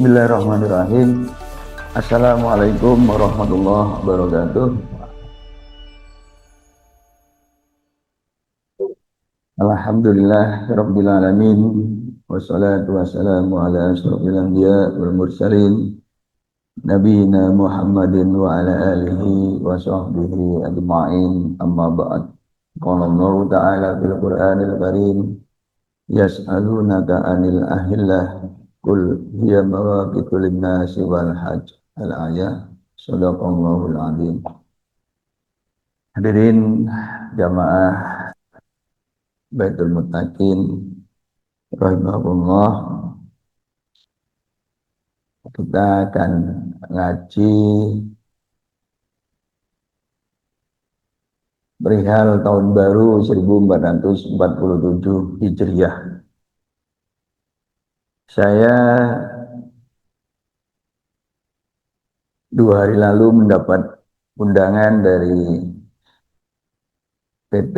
Bismillahirrahmanirrahim. Assalamualaikum warahmatullahi wabarakatuh. Alhamdulillah rabbil alamin. Wassalatu wassalamu ala asyrofil anbiya wal mursalin nabiyina Muhammadin wa ala alihi wa sahbihi ajma'in. Amma ba'd. Qala Allah ta'ala fil Qur'anil Karim, yas'alunaka 'anil ahillah qul hiya mawaqitu lin-nasi wal hajj. Al-ayah. Shadaqallahul azim. Hadirin jamaah Baitul Muttaqin rahimahullah, kita akan ngaji perihal tahun baru 1447 Hijriah. Saya 2 hari lalu mendapat undangan dari PP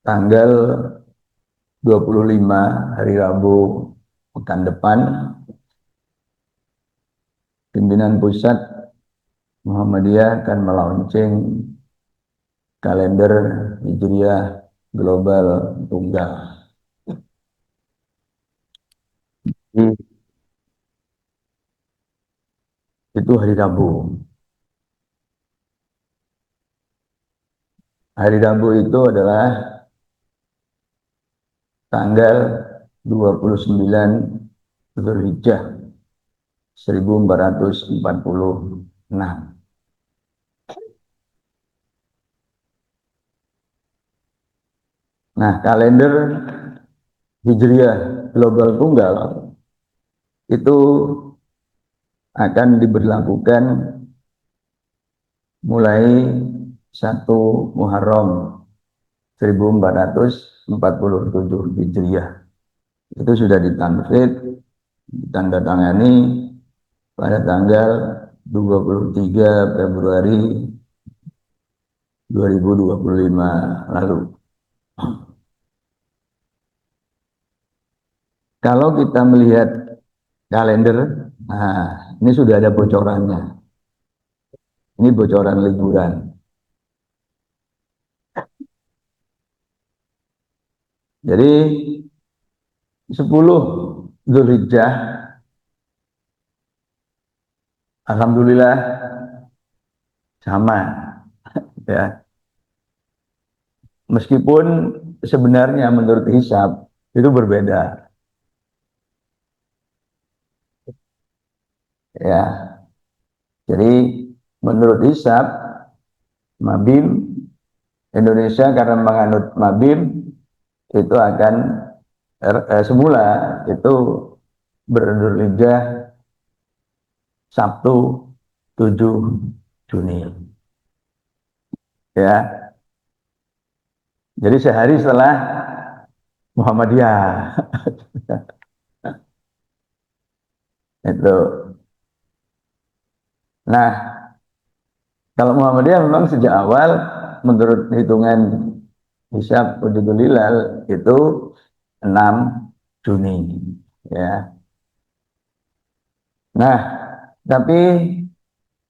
tanggal 25 hari Rabu pekan depan. Pimpinan pusat Muhammadiyah akan melaunching kalender Hijriah global tunggal. Itu hari Rabu. Hari Rabu itu adalah tanggal 29 Dzulhijjah 1446. Nah, kalender Hijriah global tunggal itu akan diberlakukan mulai 1 Muharram 1447 Hijriah. Itu sudah ditanfid, ditandatangani pada tanggal 23 Februari 2025 lalu. Kalau kita melihat kalender, nah ini sudah ada bocorannya. Ini bocoran liburan. Jadi 10 Dzulhijjah, alhamdulillah sama ya. Meskipun sebenarnya menurut hisab itu berbeda. Ya. Jadi menurut hisab Mabim Indonesia karena menganut Mabim itu akan semula itu berdzulhijjah Sabtu 7 Juni. Ya. Jadi sehari setelah Muhammadiyah. Itu. Nah, kalau Muhammadiyah memang sejak awal menurut hitungan hisab wujudul hilal itu 6 Juni ya. Nah, tapi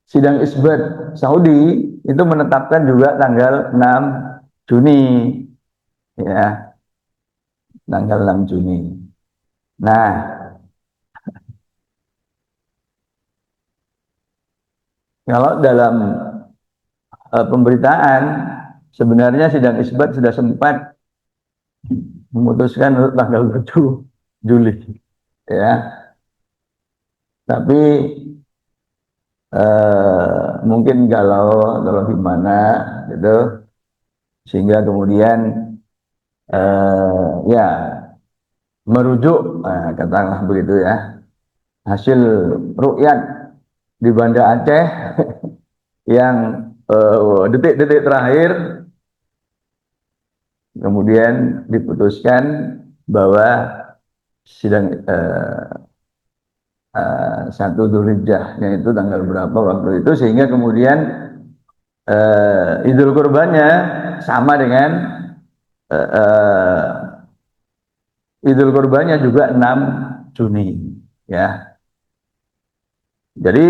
sidang isbat Saudi itu menetapkan juga tanggal 6 Juni ya. Tanggal 6 Juni. Nah, kalau dalam pemberitaan sebenarnya sidang isbat sudah sempat memutuskan untuk tanggal 7 Juli ya. Tapi mungkin kalau gimana gitu, sehingga kemudian ya merujuk katakanlah begitu ya, hasil ru'yat di Banda Aceh yang detik-detik terakhir kemudian diputuskan bahwa sidang 1 Dzulhijjahnya itu tanggal berapa waktu itu, sehingga kemudian Idul Kurbannya sama dengan Idul Kurbannya juga 6 Juni ya. Jadi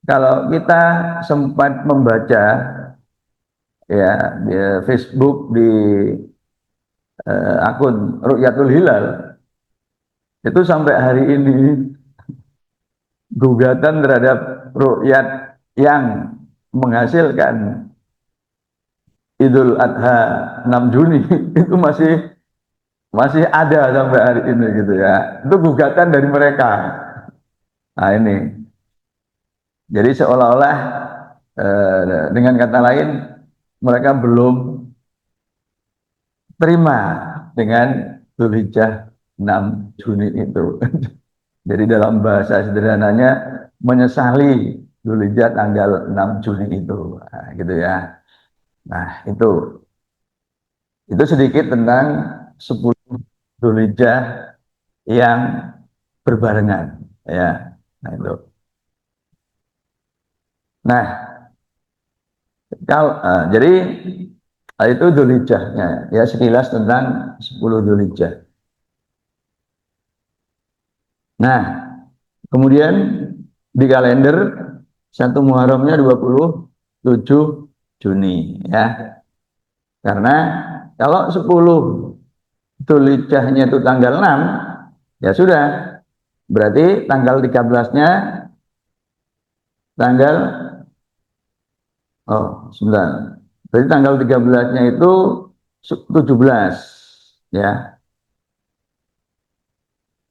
kalau kita sempat membaca ya di Facebook di akun Rukyatul Hilal itu sampai hari ini gugatan terhadap rukyat yang menghasilkan Idul Adha 6 Juni itu masih masih ada sampai hari ini gitu ya. Itu gugatan dari mereka. Nah ini, jadi seolah-olah dengan kata lain mereka belum terima dengan Dzulhijjah 6 Juni itu. Jadi dalam bahasa sederhananya menyesali Dzulhijjah tanggal 6 Juni itu, nah, gitu ya. Nah itu sedikit tentang 10 Dzulhijjah yang berbarengan, ya. Nah itu. Nah kalau jadi itu Dzulhijjahnya, ya sekilas tentang 10 Dzulhijjah. Nah kemudian di kalender 1 Muharramnya 27 Juni ya. Karena kalau 10 Dzulhijjahnya itu tanggal 6, ya sudah. Berarti tanggal 13-nya tanggal sebentar. Berarti tanggal 13-nya itu 17 ya.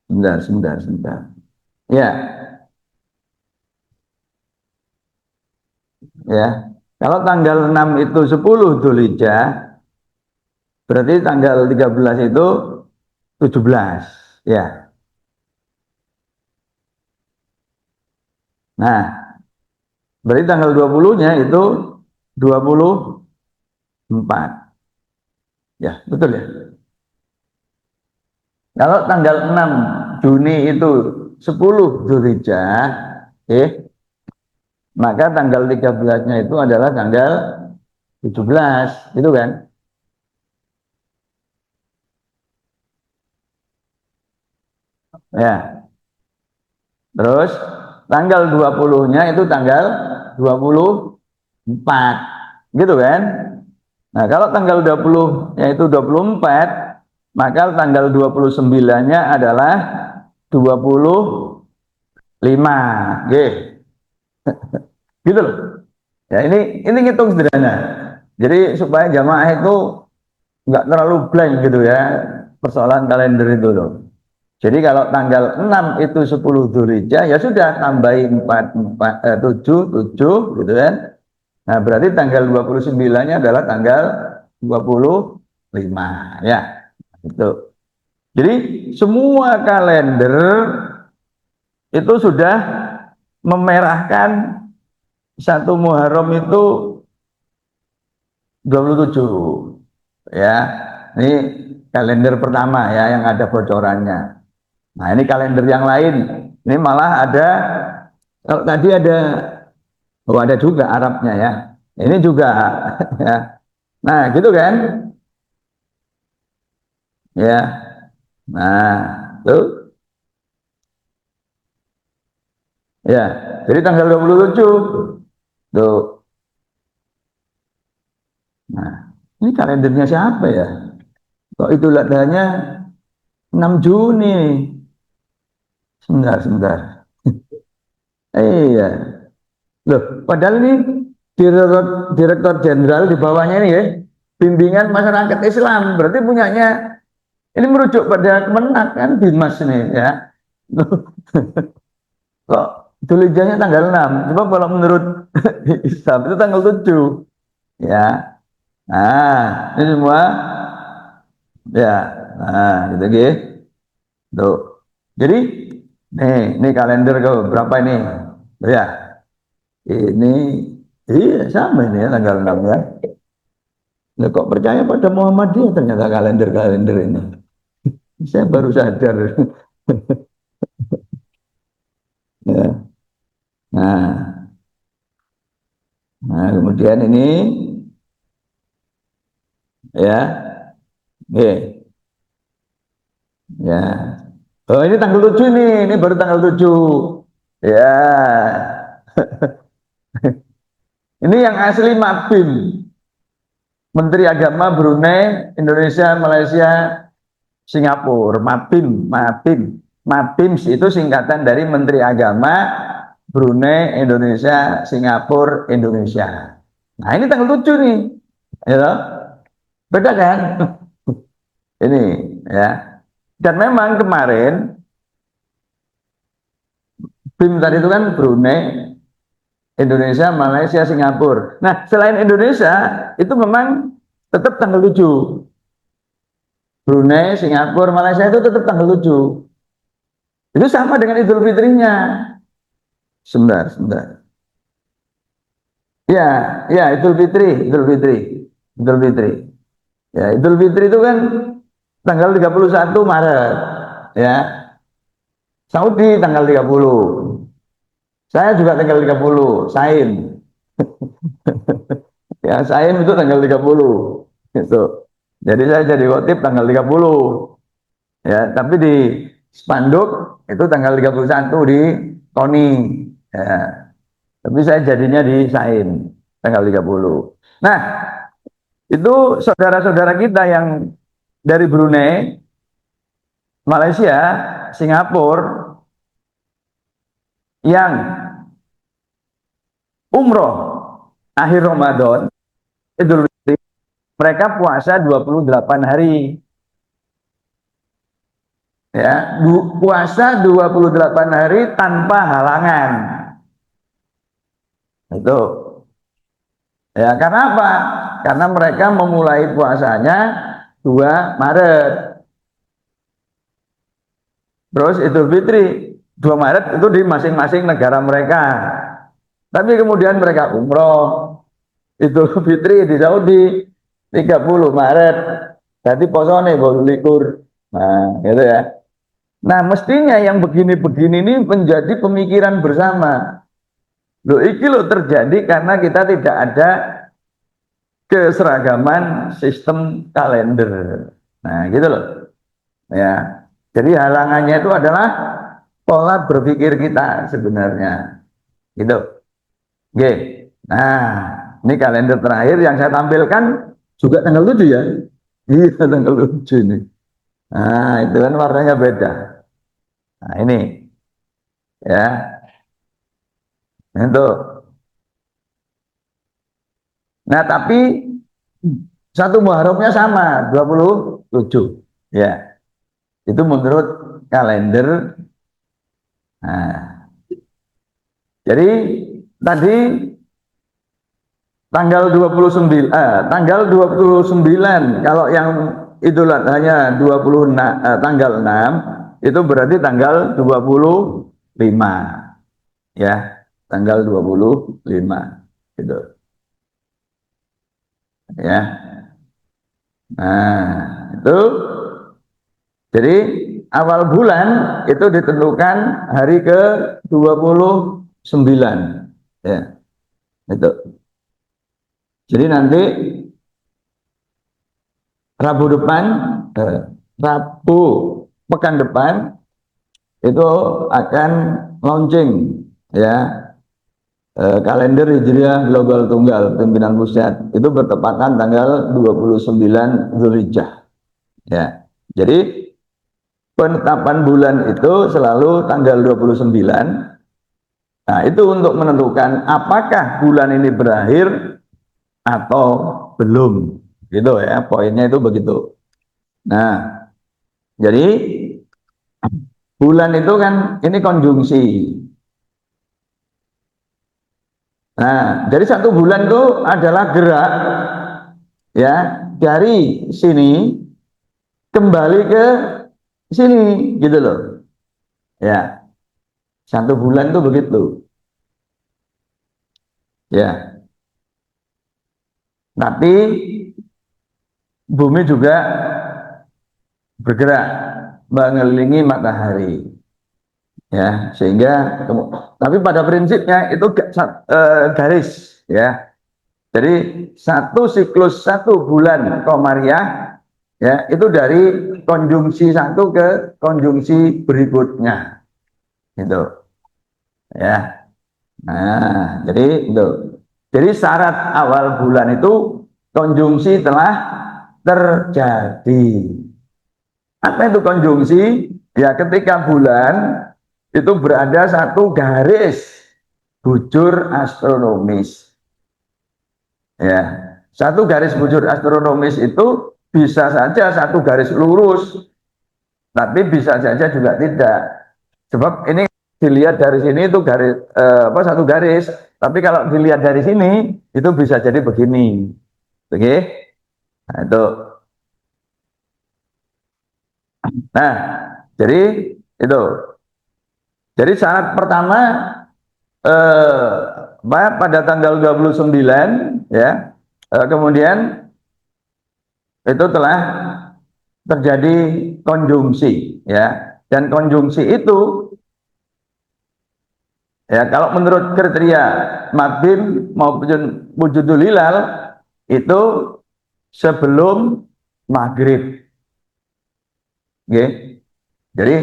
Sebentar. Ya, ya. Kalau tanggal 6 itu 10 Dzulhijjah, berarti tanggal 13 itu 17 ya. Nah, berarti tanggal 20-nya itu 24. Ya, betul ya. Kalau tanggal 6 Juni itu 10 Dzulhijjah, maka tanggal 13-nya itu adalah tanggal 17, gitu kan? Ya. Terus tanggal 20-nya itu tanggal 24, gitu kan? Nah, kalau tanggal 20 yaitu 24, maka tanggal 29-nya adalah 25. Gitu loh. Ya, ini ngitung sederhana. Jadi supaya jamaah itu nggak terlalu blank gitu ya persoalan kalender itu loh. Jadi kalau tanggal 6 itu 10 Dzulhijjah ya sudah tambahi 7 7 gitu kan. Nah, berarti tanggal 29-nya adalah tanggal 25 ya. Itu. Jadi semua kalender itu sudah memerahkan 1 Muharram itu 27 ya. Ini kalender pertama ya yang ada bocorannya. Nah, ini kalender yang lain. Ini malah ada, kalau tadi ada juga Arabnya ya. Ini juga ya. Nah, gitu kan? Ya. Nah, tuh ya. Jadi tanggal 27 tuh. Nah, ini kalendernya siapa ya? Kok itu ladanya 6 Juni? Sebentar. Iya. Loh, padahal ini Direktur Jenderal di bawahnya ini ya, bimbingan masyarakat Islam. Berarti punyanya ini merujuk pada Kemenak kan Bimas ini ya. Kok tulisannya tanggal 6? Coba kalau menurut Islam itu tanggal 7 ya. Nah, ini semua ya. Nah, gitu gitu. Tuh. Jadi nih kalender ke berapa ini? Tuh ya. Ini iya sama ini ya tanggal 6 ya. Nah, kok percaya pada Muhammadiyah ternyata kalender-kalender ini. Saya baru sadar. Ya. Nah, kemudian ini ya, oke. Ya. Oh, ini tanggal 7 ini baru tanggal 7. Ya. Ini yang asli Mabim. Menteri Agama Brunei, Indonesia, Malaysia, Singapura. Mabim, Mabim. Mabim itu singkatan dari Menteri Agama Brunei, Indonesia, Singapura, Indonesia. Nah, ini tanggal 7 nih. Ya, beda kan? Ini ya. Dan memang kemarin BIM tadi itu kan Brunei, Indonesia, Malaysia, Singapura. Nah, selain Indonesia, itu memang tetap tanggal 7. Brunei, Singapura, Malaysia itu tetap tanggal 7. Itu sama dengan Idul Fitrinya. Sebentar, sebentar. Ya, ya Idul Fitri, Idul Fitri, Idul Fitri. Ya, Idul Fitri itu kan tanggal 31 Maret. Ya, Saudi tanggal 30. Saya juga tanggal 30, Saim. Ya, Saim itu tanggal 30. Gitu. Jadi saya jadi khotib tanggal 30. Ya, tapi di spanduk itu tanggal 31 di Toni. Ya, tapi saya jadinya di Saim tanggal 30. Nah, itu saudara-saudara kita yang dari Brunei, Malaysia, Singapura yang umroh akhir Ramadan, Idul Fitri, mereka puasa 28 hari. Ya, puasa 28 hari tanpa halangan. Itu. Ya, karena apa? Karena mereka memulai puasanya 2 Maret. Terus Idul Fitri 2 Maret itu di masing-masing negara mereka. Tapi kemudian mereka umroh. Idul Fitri di Saudi 30 Maret. Jadi posone baru likur. Nah, gitu ya. Nah, mestinya yang begini-begini ini menjadi pemikiran bersama. Loh, iki loh terjadi karena kita tidak ada keseragaman sistem kalender. Nah, gitu loh. Ya. Jadi halangannya itu adalah pola berpikir kita sebenarnya. Gitu. Oke. Nah, ini kalender terakhir yang saya tampilkan juga tanggal 7 ya. Iya, tanggal 7 ini. Nah, itu kan warnanya beda. Nah, ini ya. Itu. Nah, tapi satu Muharramnya sama, 27. Ya. Itu menurut kalender. Nah, jadi tadi tanggal 29 tanggal 29 kalau yang Idul hanya 26 tanggal 6 itu berarti tanggal 25 ya, tanggal 25 gitu ya. Nah, itu jadi awal bulan itu ditentukan hari ke 29 ya. Itu. Jadi nanti Rabu depan, Rabu pekan depan itu akan launching ya, kalender Hijriah Global Tunggal Pimpinan Pusat itu bertepatan tanggal 29 Zulhijjah ya. Jadi penetapan bulan itu selalu tanggal 29. Nah, itu untuk menentukan apakah bulan ini berakhir atau belum. Gitu ya, poinnya itu begitu. Nah, jadi bulan itu kan ini konjungsi. Nah, jadi satu bulan itu adalah gerak ya dari sini kembali ke sini gitu loh. Ya, satu bulan itu begitu. Ya, tapi bumi juga bergerak mengelilingi matahari. Ya, sehingga tapi pada prinsipnya itu garis ya. Jadi satu siklus satu bulan Komariah Ya, itu dari konjungsi satu ke konjungsi berikutnya. Gitu. Ya. Nah, jadi itu. Jadi syarat awal bulan itu konjungsi telah terjadi. Apa itu konjungsi? Ya, ketika bulan itu berada satu garis bujur astronomis. Ya, satu garis bujur astronomis itu bisa saja satu garis lurus, tapi bisa saja juga tidak. Sebab ini dilihat dari sini itu garis apa satu garis, tapi kalau dilihat dari sini itu bisa jadi begini. Oke? Nah, itu. Nah, jadi itu. Jadi syarat pertama pada tanggal 29 ya. Kemudian itu telah terjadi konjungsi ya. Dan konjungsi itu ya kalau menurut kriteria Mabim maupun wujudul hilal itu sebelum maghrib. Okay. Jadi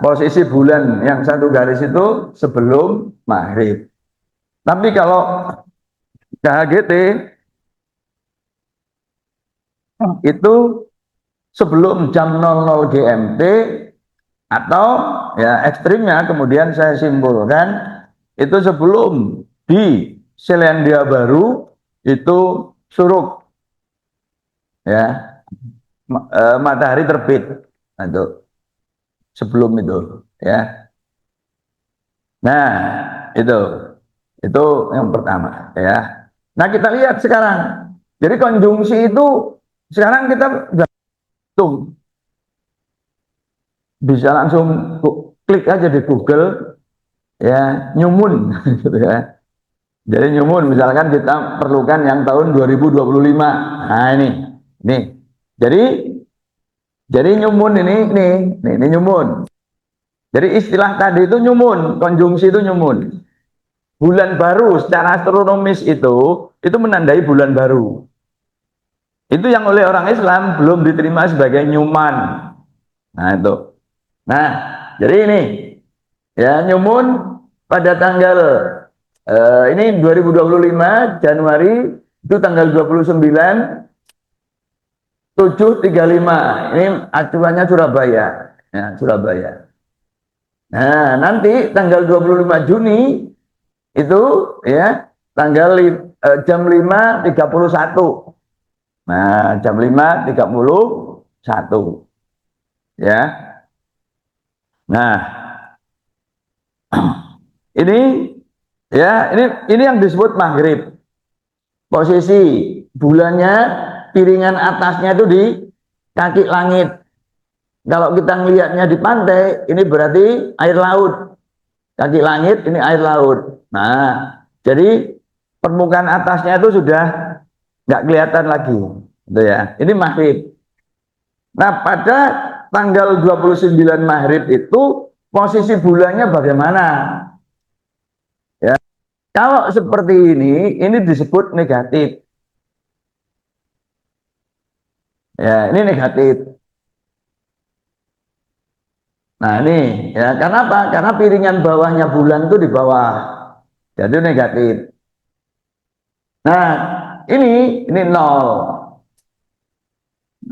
posisi bulan yang satu garis itu sebelum maghrib. Tapi kalau KHGT itu sebelum jam 00 GMT atau ya ekstrimnya kemudian saya simpulkan itu sebelum di Selandia Baru itu suruk ya matahari terbit. Nah, itu sebelum itu ya. Nah, itu itu yang pertama ya. Nah, kita lihat sekarang. Jadi konjungsi itu sekarang kita langsung bisa langsung klik aja di Google ya nyumun gitu ya. Jadi nyumun misalkan kita perlukan yang tahun 2025. Nah, ini. Jadi nyumun ini nyumun. Jadi istilah tadi itu nyumun, konjungsi itu nyumun. Bulan baru secara astronomis itu menandai bulan baru. Itu yang oleh orang Islam belum diterima sebagai nyuman. Nah, itu. Nah, jadi ini ya nyumun pada tanggal ini 2025 Januari itu tanggal 29 735. Ini acuannya Surabaya. Ya, Surabaya. Nah, nanti tanggal 25 Juni itu ya tanggal jam 5.31. Nah, jam 5.31 ya. Nah, ini ya ini yang disebut maghrib. Posisi bulannya piringan atasnya itu di kaki langit. Kalau kita melihatnya di pantai, ini berarti air laut. Kaki langit ini air laut. Nah, jadi permukaan atasnya itu sudah nggak kelihatan lagi, gitu ya. Ini maghrib. Nah, pada tanggal 29 maghrib itu posisi bulannya bagaimana? Ya, kalau seperti ini disebut negatif. Ya, ini negatif. Nah, ini ya, karena apa? Karena piringan bawahnya bulan itu di bawah. Jadi negatif. Nah, ini nol.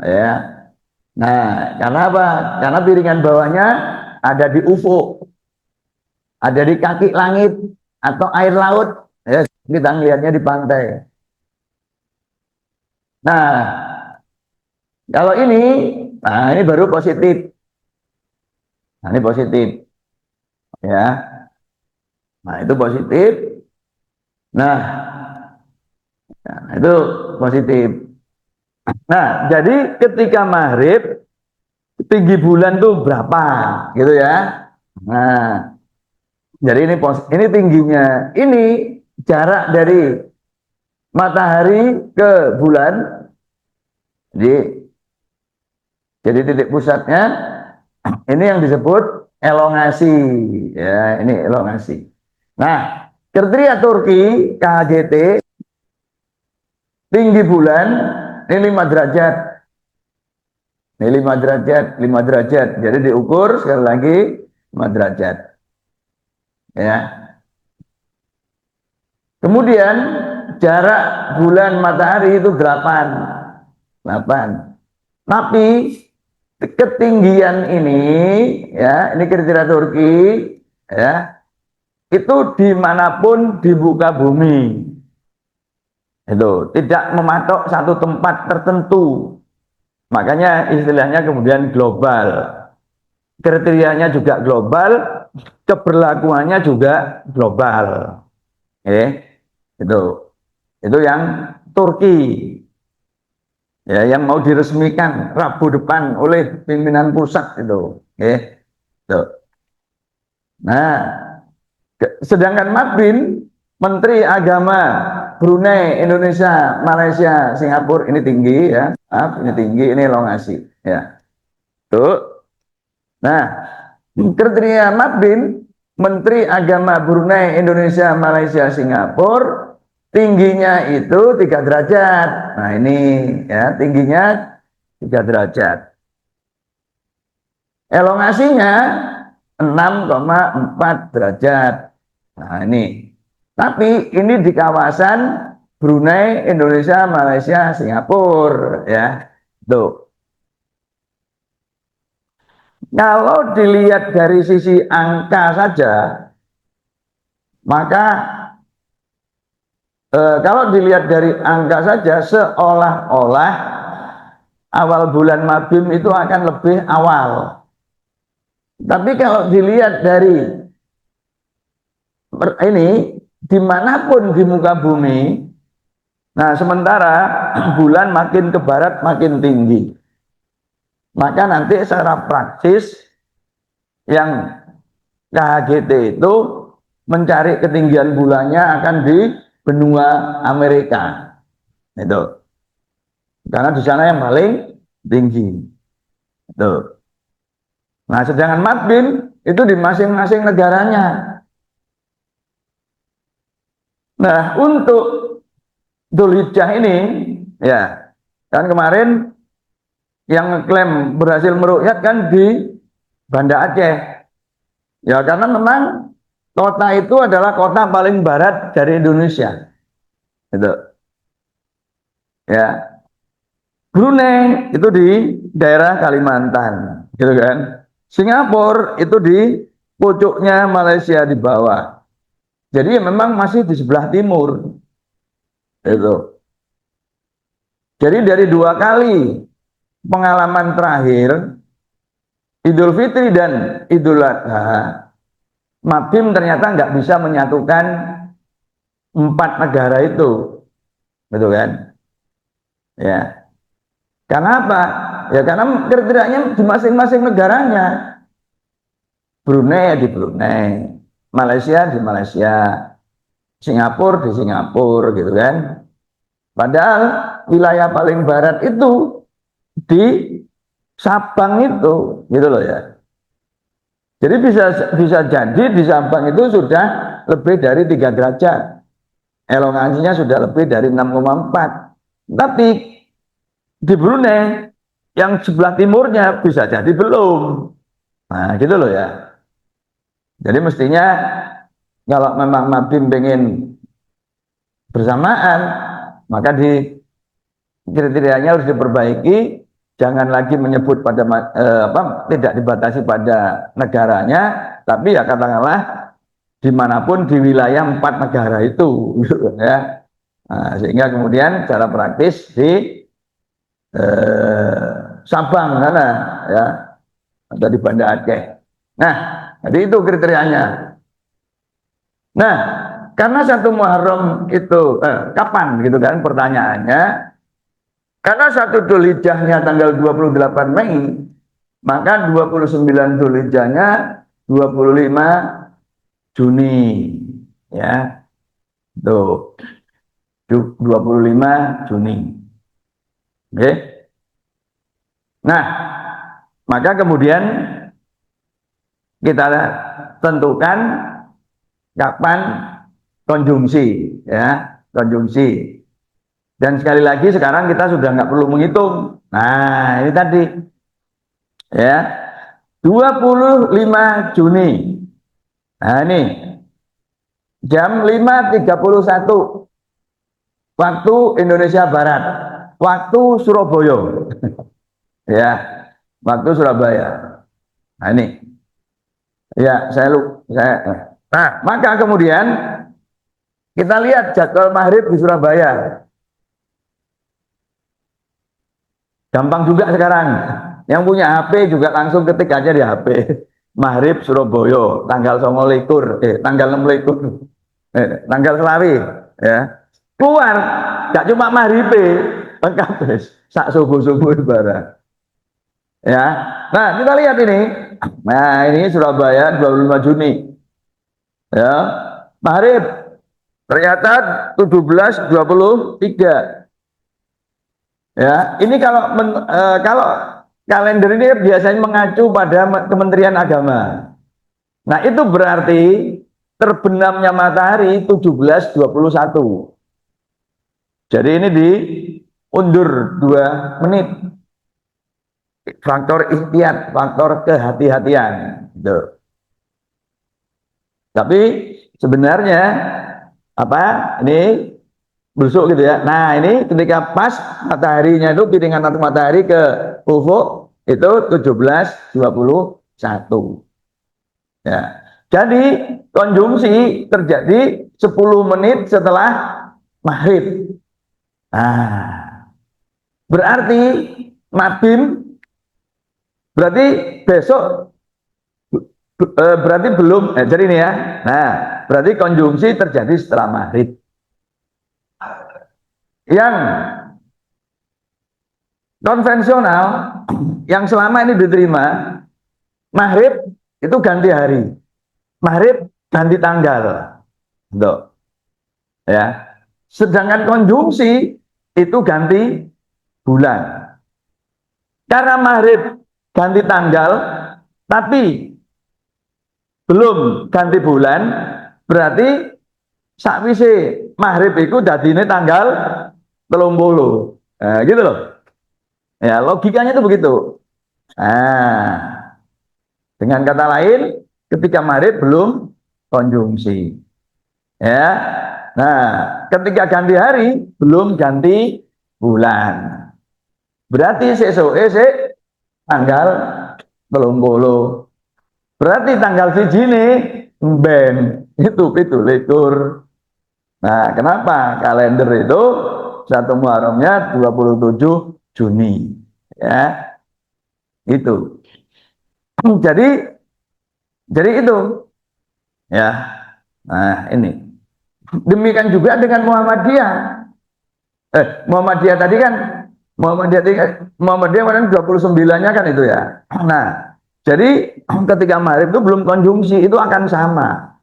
Ya. Nah, karena apa? Karena piringan bawahnya ada di ufuk, ada di kaki langit atau air laut. Ya, kita lihatnya di pantai. Nah, kalau nah ini baru positif. Nah, ini positif, ya. Nah, itu positif. Nah, itu positif. Nah, jadi ketika maghrib tinggi bulan tuh berapa, gitu ya? Nah, jadi ini tingginya. Ini jarak dari matahari ke bulan. Jadi titik pusatnya ini yang disebut elongasi. Ya, ini elongasi. Nah, kriteria Turki KHGT tinggi bulan ini 5 derajat. Ini 5 derajat, 5 derajat. Jadi diukur sekali lagi 5 derajat. Ya. Kemudian jarak bulan matahari itu 8. 8. Tapi ketinggian ini, ya, ini kriteria Turki, ya, itu dimanapun di muka bumi. Itu tidak mematok satu tempat tertentu. Makanya istilahnya kemudian global. Kriterianya juga global, keberlakuannya juga global. Itu. Itu yang Turki. Ya, yang mau diresmikan Rabu depan oleh pimpinan pusat itu. Itu. Nah, sedangkan Mabin, Menteri Agama Brunei, Indonesia, Malaysia, Singapura ini tinggi ya. Ini tinggi, ini elongasi ya. Tuh. Nah, kriteria Mabin, Menteri Agama Brunei, Indonesia, Malaysia, Singapura, tingginya itu 3 derajat. Nah, ini ya, tingginya 3 derajat. Elongasinya 6,4 derajat. Nah, ini. Tapi ini di kawasan Brunei, Indonesia, Malaysia, Singapura ya. Tuh. Kalau dilihat dari sisi angka saja, maka kalau dilihat dari angka saja seolah-olah awal bulan Mabim itu akan lebih awal. Tapi kalau dilihat dari ini dimanapun di muka bumi, nah sementara bulan makin ke barat makin tinggi, maka nanti secara praktis yang KHGT itu mencari ketinggian bulannya akan di benua Amerika, itu karena di sana yang paling tinggi. Itu. Nah, sedangkan Mabim itu di masing-masing negaranya. Nah, untuk Dzulhijjah ini, ya, kan kemarin yang ngeklaim berhasil meruqyat kan di Banda Aceh. Ya, karena memang kota itu adalah kota paling barat dari Indonesia. Gitu. Ya. Brunei itu di daerah Kalimantan, gitu kan. Singapura itu di pucuknya Malaysia di bawah. Jadi memang masih di sebelah timur. Itu. Jadi dari 2 kali pengalaman terakhir Idul Fitri dan Idul Adha, Mabim ternyata nggak bisa menyatukan 4 negara itu, betul kan? Ya, karena apa? Ya karena kriterianya di masing-masing negaranya. Brunei ya di Brunei, Malaysia di Malaysia, Singapura di Singapura, gitu kan? Padahal wilayah paling barat itu di Sabang itu, gitu loh ya. Jadi bisa jadi di Sabang itu sudah lebih dari 3 derajat. Elongasinya sudah lebih dari 6,4. Tapi di Brunei yang sebelah timurnya bisa jadi belum. Nah, gitu loh ya. Jadi mestinya kalau memang Mabim pengen bersamaan, maka di kriterianya harus diperbaiki. Jangan lagi menyebut pada tidak dibatasi pada negaranya, tapi ya katakanlah dimanapun di wilayah 4 negara itu, gitu, ya. Nah, sehingga kemudian secara praktis di Sabang sana, ya, atau di Banda Aceh. Nah, jadi itu kriterianya. Nah, karena 1 Muharram itu kapan, gitu kan pertanyaannya? Karena 1 Dzulhijjahnya tanggal 28 Mei, maka 29 Dzulhijjahnya 25 Juni, ya. Tuh. 25 Juni. Oke. Nah, maka kemudian kita tentukan kapan konjungsi, ya, konjungsi. Dan sekali lagi sekarang kita sudah nggak perlu menghitung. Nah, ini tadi Ya, 25 Juni. Nah, ini jam 5.31 waktu Indonesia Barat, waktu Surabaya. Ya, waktu Surabaya. Nah, ini. Ya, Nah, maka kemudian kita lihat jadwal maghrib di Surabaya. Gampang juga sekarang. Yang punya HP juga langsung ketik aja di HP. Maghrib Surabaya, tanggal 29, tanggal 26, tanggal selawi, ya. Keluar, gak cuma maghrib, lengkap, sak subuh-subuh barang. Ya. Nah, kita lihat ini. Nah, ini Surabaya 25 Juni. Ya. Maghrib ternyata 17.23. Ya, ini kalau kalender ini biasanya mengacu pada Kementerian Agama. Nah, itu berarti terbenamnya matahari 17.21. Jadi ini diundur 2 menit. Faktor ikhtiar, faktor kehati-hatian. Gitu. Tapi sebenarnya apa? Ini busuk gitu ya. Nah, ini ketika pas mataharinya itu piringan satu matahari ke ufuk itu 17.21. Ya. Jadi konjungsi terjadi 10 menit setelah maghrib. Nah, berarti mabim berarti besok berarti belum jadi ini ya. Nah, berarti konjungsi terjadi setelah maghrib. Yang konvensional yang selama ini diterima, maghrib itu ganti hari, maghrib ganti tanggal, tuh, ya. Sedangkan konjungsi itu ganti bulan. Karena maghrib ganti tanggal, tapi belum ganti bulan, berarti sakwise maghrib itu dadine tanggal 30. Nah, gitu loh. Ya, logikanya itu begitu. Nah, dengan kata lain, ketika maghrib belum konjungsi. Ya. Nah, ketika ganti hari belum ganti bulan. Berarti sesuk tanggal 30. Berarti tanggal siji ini ben itu likur. Nah, kenapa kalender itu 1 Muharramnya 27 Juni. Ya, itu. Jadi itu ya. Nah, ini. Demikian juga dengan Muhammadiyah. Muhammadiyah tadi kan Muhammadiyah kan 29-nya kan itu ya. Nah, jadi ketika maghrib itu belum konjungsi itu akan sama.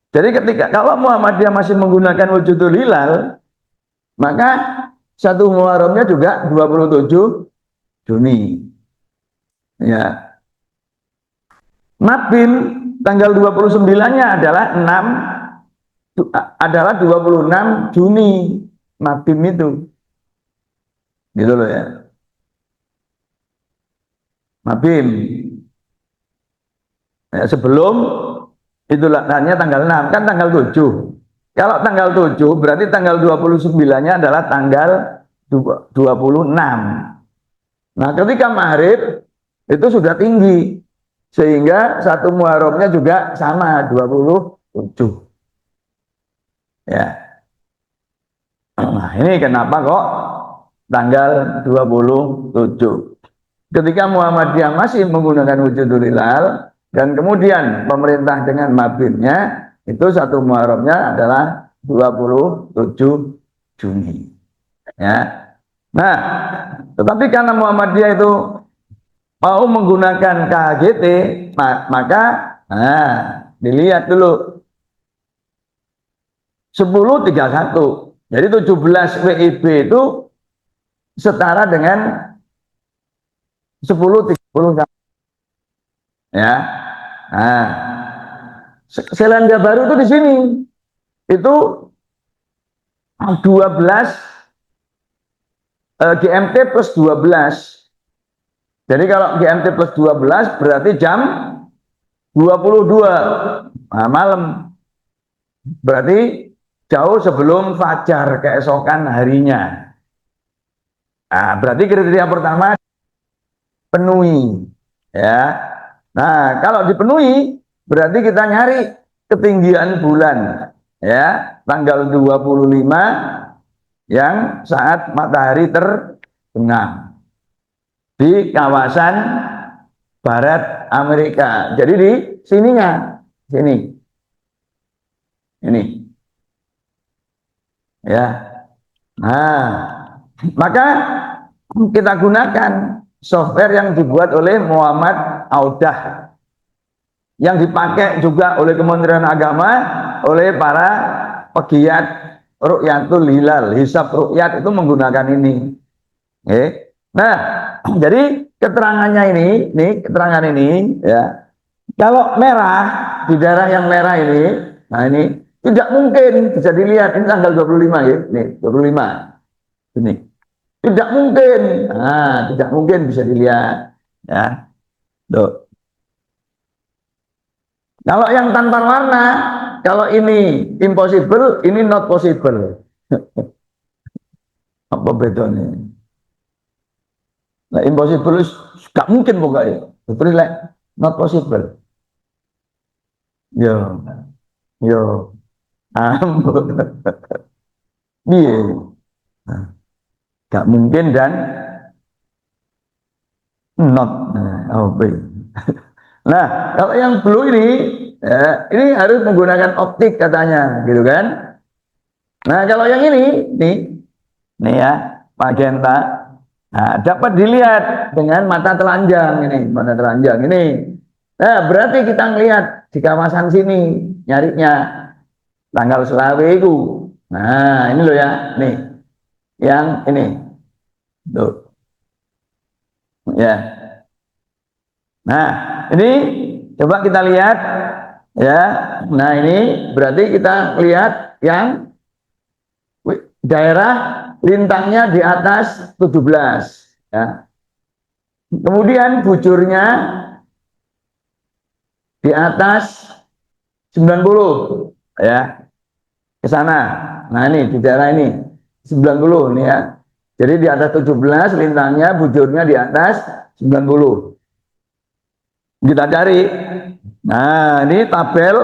Jadi ketika kalau Muhammadiyah masih menggunakan wujudul hilal, maka 1 Muharramnya juga 27 Juni. Ya. Mabim tanggal 29-nya adalah 26 Juni. Mabim itu. Gitu loh ya. Mabim. Ya, sebelum itulah tanggal 6 kan tanggal 7. Kalau tanggal 7 berarti tanggal 29-nya adalah tanggal 26. Nah, ketika maghrib itu sudah tinggi sehingga 1 Muharramnya juga sama 27. Ya. Nah, ini kenapa kok tanggal 27. Ketika Muhammadiyah masih menggunakan wujudul hilal dan kemudian pemerintah dengan mabimnya itu 1 Muharramnya adalah 27 Juni. Ya. Nah, tetapi karena Muhammadiyah itu mau menggunakan KHGT, maka dilihat dulu 10.31. Jadi 17 WIB itu setara dengan 10.31. Ya. Nah, Selandia Baru itu di sini. Itu 12 GMT plus 12. Jadi kalau GMT plus 12 berarti jam 22 malam. Berarti jauh sebelum fajar keesokan harinya. Nah, berarti kriteria pertama penuhi. Ya. Nah, kalau dipenuhi berarti kita nyari ketinggian bulan. Ya, tanggal 25 yang saat matahari terbenam di kawasan barat Amerika. Jadi di sininya, sini, ini, ya. Nah, maka kita gunakan software yang dibuat oleh Muhammad Audah, yang dipakai juga oleh Kementerian Agama, oleh para pegiat Ru'yatul Hilal, hisab ru'yat itu menggunakan ini. Nah, jadi keterangannya ini keterangan ini, ya. Kalau merah, di daerah yang merah ini, nah ini tidak mungkin bisa dilihat, ini tanggal 25 ya, nih 25. Ini. Tidak mungkin. Nah, tidak mungkin bisa dilihat, ya. Tuh. Kalau yang tanpa warna, kalau ini impossible, ini not possible. Apa bedanya? Nah, impossible gak mungkin pokoknya. Betul like, not possible. Yo, yo, ampun. Iya, gak mungkin dan not. Oh, nah, kalau yang blue ini, ya, ini harus menggunakan optik katanya, gitu kan? Nah, kalau yang nih ya, magenta, nah, dapat dilihat dengan mata telanjang ini, mata telanjang ini. Nah, berarti kita ngelihat di kawasan sini nyarinya tanggal selawe itu. Nah, ini loh ya, nih, yang ini, tuh, ya. Nah, ini coba kita lihat, ya. Nah, ini berarti kita lihat yang daerah lintangnya di atas 17, ya. Kemudian bujurnya di atas 90, ya, ke sana. Nah, ini di daerah ini 90 nih, ya. Jadi di atas 17 lintangnya, bujurnya di atas 90. Kita cari. Nah, ini tabel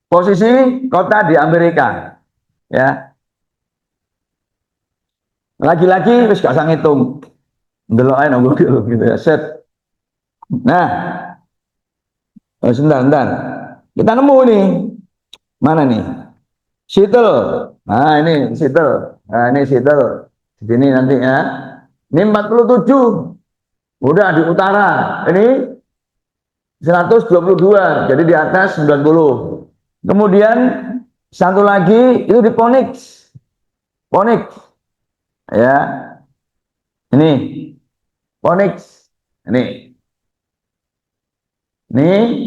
posisi kota di Amerika, ya. Lagi-lagi wis gak usah ngitung. Ndelok ae nang Google gitu ya, set. Nah, sebentar. Kita nemu nih. Mana nih? Seattle. Nah, ini Seattle. Nah, ini Seattle. Di sini nanti ya. Ini 47. Udah di utara. Ini 122. Jadi di atas 90. Kemudian satu lagi itu di Phoenix. Phoenix. Ya. Ini Phoenix. Ini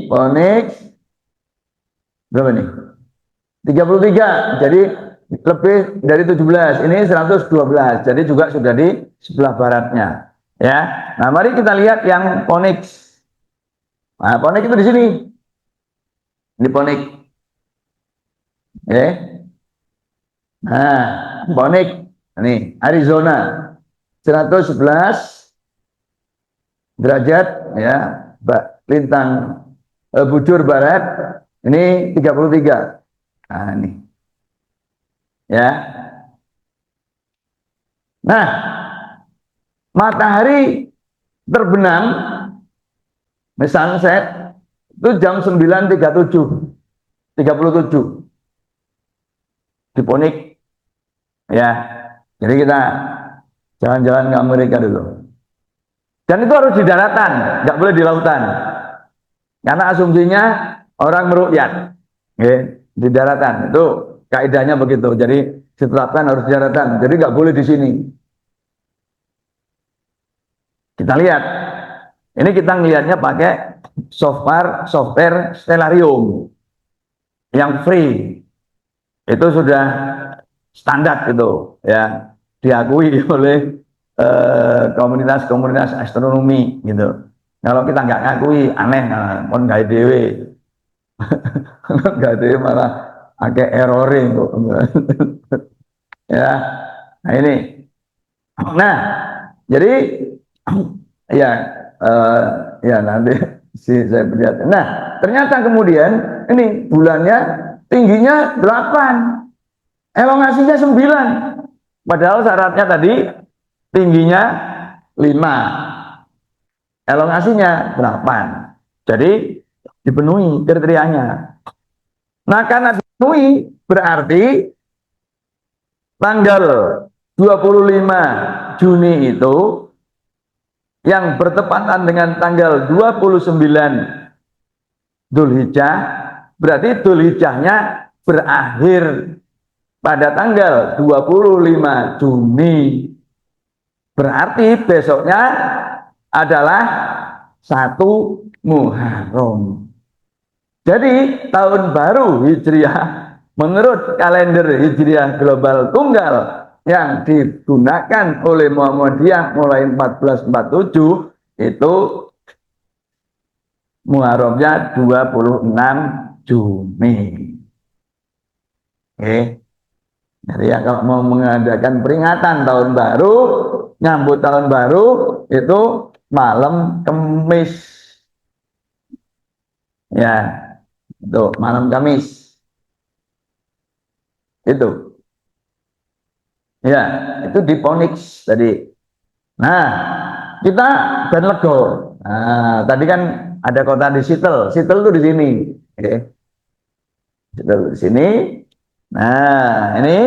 Phoenix. Berapa nih? 33. Jadi lebih dari 17. Ini 112. Jadi juga sudah di sebelah baratnya. Ya. Nah, mari kita lihat yang Phoenix. Nah, Phoenix itu di sini. Ini Phoenix. Ya. Nah, Phoenix. Ini Arizona. 111 derajat, ya, lintang bujur barat. Ini 33. Nah, ini. Ya. Nah, matahari terbenam misalnya sunset itu jam 9.37 37 di Phoenix, ya. Jadi kita jalan-jalan ke Amerika dulu. Dan itu harus di daratan, nggak boleh di lautan. Karena asumsinya orang merukyat, di daratan. Itu kaidahnya begitu. Jadi diterapkan harus di daratan. Jadi nggak boleh di sini. Kita lihat. Ini kita ngelihatnya pakai software Stellarium yang free. Itu sudah standar gitu, ya, diakui oleh komunitas-komunitas astronomi gitu. Kalau kita nggak ngakui aneh, pun nggak dewe, nggak dewe malah agak erroring kok. Ya, nah ini. Nah, jadi ya ya nanti saya lihat. Nah, ternyata kemudian ini bulannya tingginya 8, elongasinya 9. Padahal syaratnya tadi tingginya 5, elongasinya 8. Jadi dipenuhi kriterianya. Nah, karena dipenuhi berarti tanggal 25 Juni itu yang bertepatan dengan tanggal 29 Dzulhijjah, berarti Dzulhijjahnya berakhir pada tanggal 25 Juni. Berarti besoknya adalah 1 Muharram. Jadi tahun baru Hijriah menurut kalender Hijriah global tunggal yang digunakan oleh Muhammadiyah mulai 1447 itu Muharramnya 26 Juni. Oke. Jadi ya kalau mau mengadakan peringatan tahun baru, nyambut tahun baru itu malam Kamis. Ya, itu malam Kamis. Itu. Ya, itu di Ponix tadi. Nah, kita dan Lego. Nah, tadi kan ada kota di Seattle. Seattle itu di sini. Oke. Seattle di sini. Nah, ini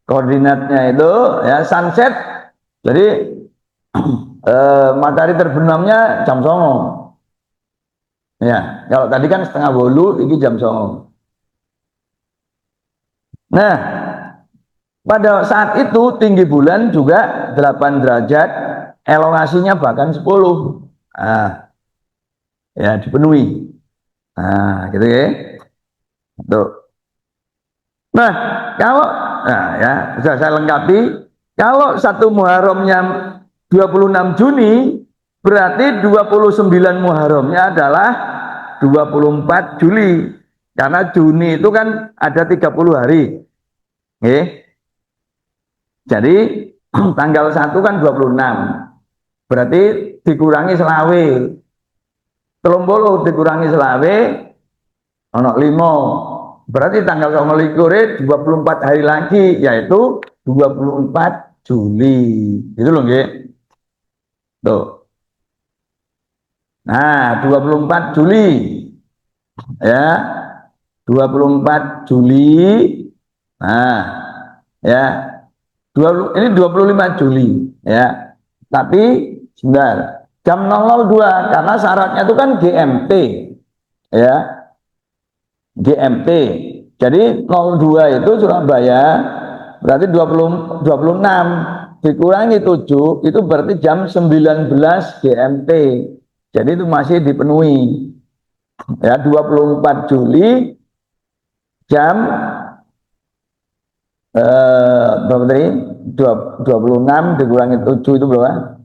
koordinatnya itu ya sunset. Jadi matahari terbenamnya jam 09.00. Ya, kalau tadi kan 7:30, ini jam 09.00. Nah, pada saat itu tinggi bulan juga 8 derajat, elongasinya bahkan 10. Nah, ya dipenuhi. Nah, gitu ya. Tuh. Nah, kalau ya sudah saya lengkapi, kalau 1 Muharramnya 26 Juni, berarti 29 Muharramnya adalah 24 Juli. Karena Juni itu kan ada 30 hari. Jadi tanggal 1 kan 26. Berarti dikurangi selawe. 30 dikurangi selawe ono 5. Berarti tanggal 29 24 hari lagi, yaitu 24 Juli. Itu loh nggih. Tuh. Nah, 24 Juli. Ya. 24 Juli. Nah, ya. Ini 25 Juli, ya. Tapi sebentar. Jam 002 karena syaratnya itu kan GMT. Ya. GMT. Jadi 02 itu Surabaya, berarti 26 dikurangi 7 itu berarti jam 19 GMT. Jadi itu masih dipenuhi. Ya, 24 Juli jam berapa tadi? 26 dikurangi 7 itu berapa?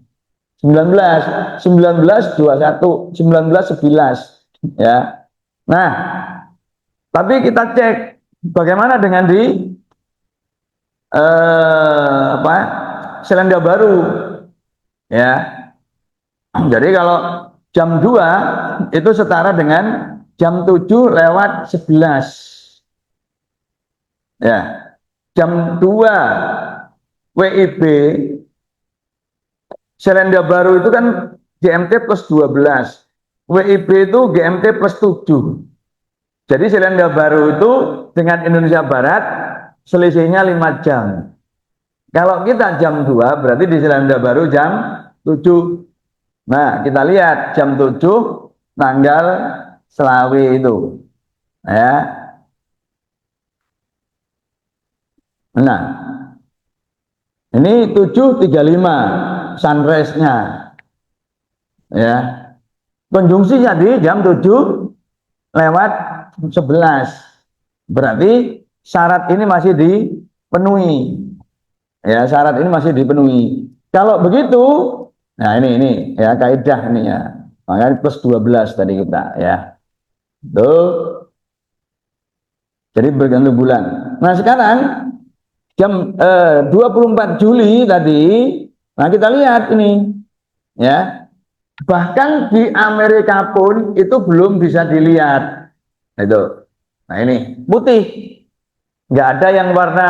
19 21 19 11 ya. Nah, tapi kita cek bagaimana dengan di Selandia Baru ya. Jadi kalau jam 2 itu setara dengan jam 7:11 ya. Jam 2 WIB Selandia Baru itu kan GMT plus 12, WIB itu GMT plus 7. Jadi Selandia Baru itu dengan Indonesia Barat selisihnya 5 jam. Kalau kita jam 2 berarti di Selandia Baru jam 7. Nah, kita lihat jam 7 tanggal selawe itu. Ya. Nah, ini 7:35 sunrise-nya. Ya. Konjungsinya di jam 7:11. Berarti syarat ini masih dipenuhi. Ya, syarat ini masih dipenuhi. Kalau begitu, nah ini ya kaidah ini ya. Makanya plus 12 tadi kita ya. Tuh, jadi bergantung bulan. Nah sekarang jam 24 Juli tadi, nah kita lihat ini ya. Bahkan di Amerika pun itu belum bisa dilihat. Itu. Nah ini putih, nggak ada yang warna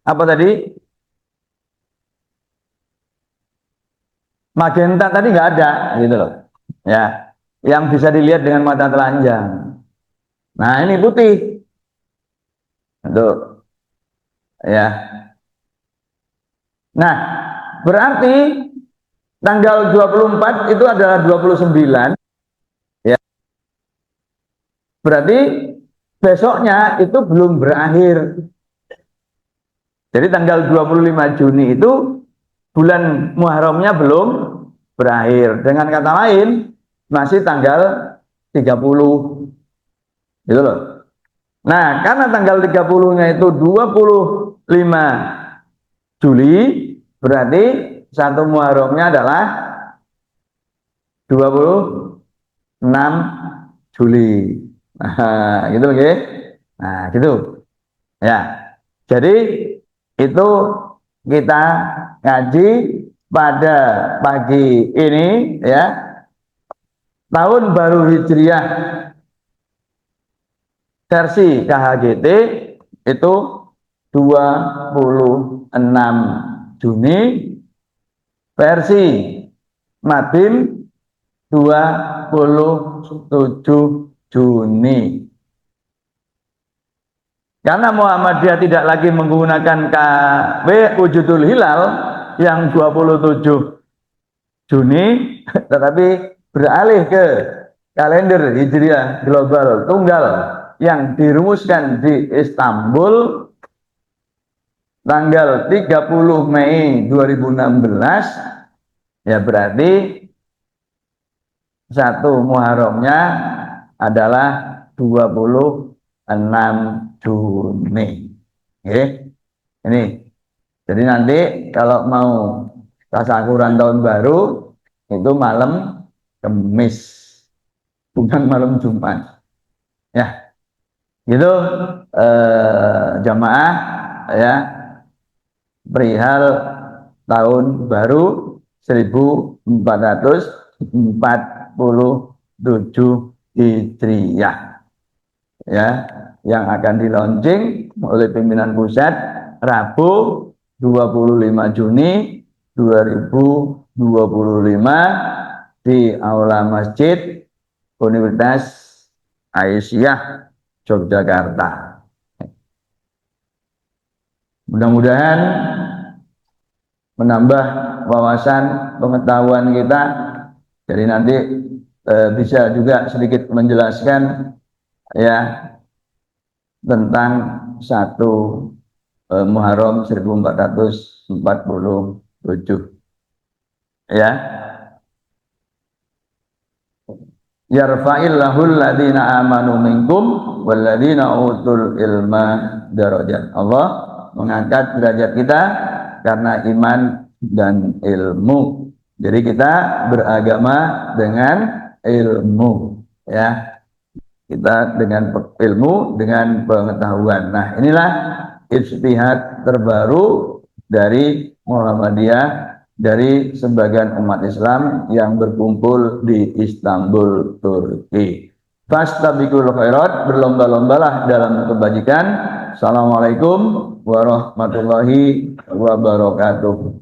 apa tadi? Magenta tadi nggak ada, gitu loh. Ya, yang bisa dilihat dengan mata telanjang. Nah ini putih, itu ya. Nah berarti tanggal 24 itu adalah 29, ya. Berarti besoknya itu belum berakhir. Jadi tanggal 25 Juni itu bulan Muharramnya belum berakhir. Dengan kata lain, masih tanggal 30. Gitu loh. Nah, karena tanggal 30-nya itu 25 Juli, berarti satu Muharramnya adalah 26 Juli. Nah, gitu oke. Nah, gitu. Ya. Jadi itu kita ngaji pada pagi ini ya. Tahun baru Hijriah versi KHGT itu 26 Juni, versi Madin 27 Juni. Karena Muhammadiyah tidak lagi menggunakan KW Wujudul Hilal yang 27 Juni, tetapi beralih ke kalender Hijriah global tunggal yang dirumuskan di Istanbul tanggal 30 Mei 2016, ya berarti satu Muharramnya adalah 26 Juni. Oke. Ini. Jadi nanti kalau mau tasakuran tahun baru itu malam Kamis, bukan malam Jumat. Ya. Gitu jamaah ya, perihal tahun baru 1447 Hijriah ya, yang akan dilaunching oleh pimpinan pusat Rabu 25 Juni 2025 di Aula Masjid Universitas Aisyah Yogyakarta. Mudah-mudahan menambah wawasan pengetahuan kita. Jadi nanti bisa juga sedikit menjelaskan ya tentang satu Muharram 1447 ya. Yarfa'illahul ladzina amanu minkum walladzina utul ilma darajat. Allah mengangkat derajat kita karena iman dan ilmu. Jadi kita beragama dengan ilmu ya. Kita dengan ilmu, dengan pengetahuan. Nah, inilah ijtihad terbaru dari Muhammadiyah, dari sebagian umat Islam yang berkumpul di Istanbul, Turki. Fastabiqul khairat, berlomba-lombalah dalam kebajikan. Assalamualaikum warahmatullahi wabarakatuh.